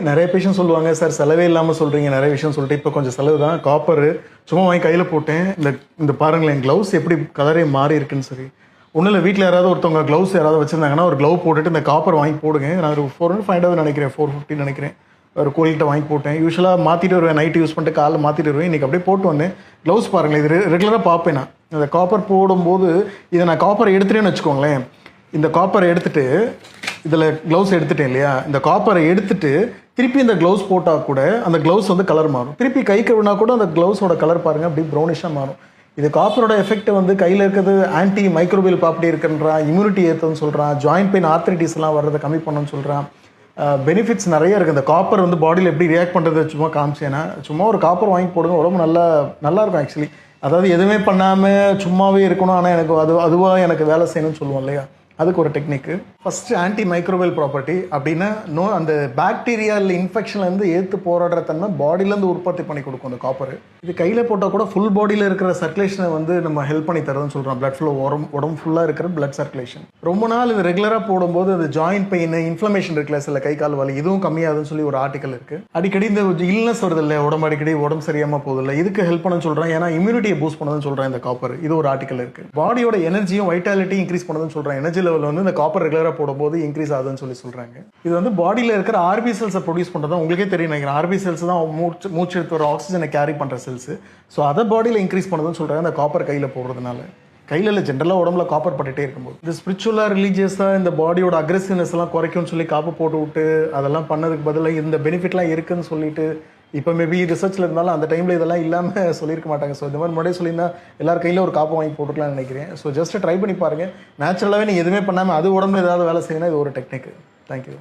நிறைய பேஷண்ட் சொல்லுவாங்க, சார் செலவே இல்லாமல் சொல்கிறீங்க நிறைய விஷயம் சொல்லிட்டு. இப்போ கொஞ்சம் செலவு தான். காப்பரு சும்மா வாங்கி கையில் போட்டேன். இந்த பாருங்களேன், க்ளவுஸ் எப்படி கலரே மாறி இருக்குன்னு. சரி, ஒன்றும் இல்லை, வீட்டில் யாராவது ஒருத்தவங்க க்ளவுஸ் யாராவது வச்சுருந்தாங்கன்னா ஒரு க்ளவ் போட்டுட்டு இந்த காப்பர் வாங்கி போடுங்க. நான் ஒரு 400 நினைக்கிறேன், 450 நினைக்கிறேன். ஒரு கோயில்கிட்ட வாங்கி போட்டேன். யூஸ்வலாக மாற்றிட்டு வருவேன், நைட்டு யூஸ் பண்ணிட்டு காலைல மாற்றிட்டு வருவேன். இன்றைக்கி அப்படியே போட்டு வந்தேன். க்ளவுஸ் பாருங்களேன், இது ரெகுலராக பார்ப்பேன் நான். இந்த காப்பர் போடும்போது இதை நான் காப்பரை எடுத்துட்டேன்னு வச்சுக்கோங்களேன். இந்த காப்பரை எடுத்துகிட்டு இதில் க்ளவுஸ் எடுத்துட்டேன் இல்லையா, இந்த காப்பரை எடுத்துகிட்டு திருப்பி இந்த க்ளவுஸ் போட்டால் கூட அந்த க்ளவுஸ் வந்து கலர் மாறும். திருப்பி கை கழுவினா கூட அந்த க்ளவுஸோட கலர் பாருங்கள் அப்படி ப்ரௌனிஷாக மாறும். இது காப்பரோட எஃபெக்ட் வந்து கையில் இருக்கிறது ஆன்டி மைக்ரோபியல் ப்ராப்பர்ட்டி இருக்குன்றான், இம்யூனிட்டி ஏற்றுன்னு சொல்கிறான், ஜாயின்ட் பெயின் ஆர்த்ரைட்டிஸ் எல்லாம் வர்றதை கம்மி பண்ணணும்னு சொல்கிறான். பெனிஃபிட்ஸ் நிறைய இருக்குது. இந்த காப்பர் வந்து பாடியில் எப்படி ரியாக்ட் பண்ணுறது சும்மா காமிச்சேன்னா, சும்மா ஒரு காப்பர் வாங்கி போடுங்க, உடம்பு நல்லாயிருக்கும் ஆக்சுவலி. அதாவது எதுவுமே பண்ணாமல் சும்மாவே இருக்கணும், ஆனால் எனக்கு அதுவாக எனக்கு வேலை செய்யணும்னு சொல்லுவோம் இல்லையா, அதுக்கு ஒரு டெக்னிக்கு. ஃபஸ்ட்டு ஆன்டி மைக்ரோபியல் ப்ராப்பர்ட்டி அப்படின்னா அந்த பாக்டீரியாவில் இன்ஃபெக்ஷன்லேருந்து ஏற்று போராடுற தன்மை பாடியிலேருந்து உற்பத்தி பண்ணி கொடுக்கும் அந்த காப்பர். இது கையில் போட்டால் கூட ஃபுல் பாடியில் இருக்கிற சர்க்குலேஷனை வந்து நம்ம ஹெல்ப் பண்ணி தரதுன்னு சொல்கிறோம். பிளட் ஃப்ளோ உடம்பு ஃபுல்லாக இருக்கிற பிளட் சர்க்குலேஷன். ரொம்ப நாள் இது ரெகுலராக போடும்போது அது ஜாயின்ட் பெயின், இன்ஃப்ளமேஷன் இருக்குல்ல, சில கை கால் வலி, இதுவும் கம்மியாகுதுன்னு சொல்லி ஒரு ஆர்டிக்கல் இருக்குது. அடிக்கடி இந்த இல்னஸ் வருது இல்லை, அடிக்கடி உடம்பு சரியாமல் போகுது இல்லை, இதுக்கு ஹெல்ப் பண்ணணும்னு சொல்கிறேன். ஏன்னா இம்யூனிட்டியை பூஸ்ட் பண்ணுதுன்னு சொல்கிறேன் இந்த காப்பர். இது ஒரு ஆர்டிக்கல் இருக்குது. பாடியோட எனர்ஜியும் வைட்டாலிட்டியும் இன்க்ரீஸ் பண்ணுதுன்னு சொல்கிறேன். எனர்ஜி லெவல் வந்து இந்த காப்பர் ரெகுலராக போடும்போது இன்க்ரீஸ் ஆகுதுன்னு சொல்லி சொல்கிறாங்க. இது வந்து பாடியில் இருக்கிற ஆர்பி செல்ஸை ப்ரொடியூஸ் பண்ணுறது உங்களுக்கே தெரியும் நினைக்கிறேன். ஆர்பி செல்ஸ் தான் மூச்சு எடுத்து ஒரு ஆக்சிஜனை கேரி பண்ணுற செல்ஸ். ஸோ அதை பாடியில் இன்க்ரீஸ் பண்ணுதுன்னு சொல்கிறாங்க இந்த காப்பர் கையில் போடுறதுனால. கையில் இல்லை, ஜென்ரலாக உடம்புல காப்பர் பட்டுகிட்டே இருக்கும்போது இந்த ஸ்பிரிச்சுவலாக ரிலீஜியஸாக இந்த பாடியோட அக்ரெசிவ்னஸ் எல்லாம் குறைக்கும்னு சொல்லி காப்பர் போட்டு விட்டு அதெல்லாம் பண்ணதுக்கு பதிலாக இந்த பெனிஃபிட்லாம் இருக்குதுன்னு சொல்லிட்டு இப்போ மேபி ரிசர்ச்சில் இருந்தாலும் அந்த டைமில் இதெல்லாம் இல்லாமல் சொல்லியிருக்க மாட்டாங்க. ஸோ இந்த மாதிரி முன்னாடியே சொல்லியிருந்தா எல்லார் கையில் ஒரு காப்பை வாங்கி போட்டுக்கலாம்னு நினைக்கிறேன். ஸோ ஜஸ்ட் ட்ரை பண்ணி பாருங்கள். நேச்சுரலாகவே நீங்கள் எதுவுமே பண்ணாமல் அது உடம்பு ஏதாவது வேலை செய்யணும். இது ஒரு டெக்னிக். தேங்க்யூ.